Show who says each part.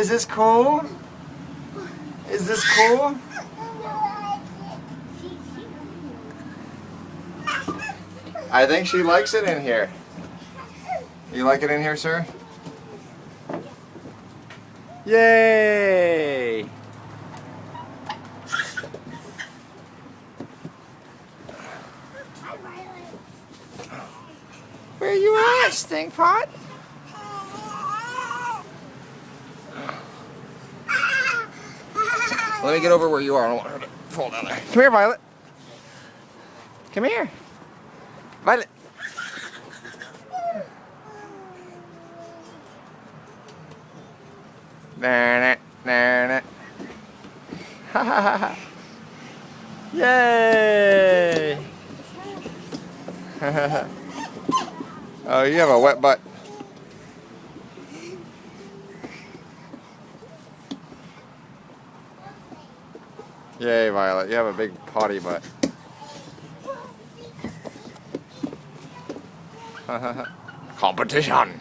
Speaker 1: is this cool? Is this cool? I think she likes it in here. You like it in here, sir? Yay! Where you at, Stinkpot? Let me get over where you are. I don't want her to fall down there. Come here, Violet. Come here. Violet. Nah, nah, nah. Ha ha ha ha. Yay! Oh, you have a wet butt. Yay, Violet. You have a big potty butt. Competition.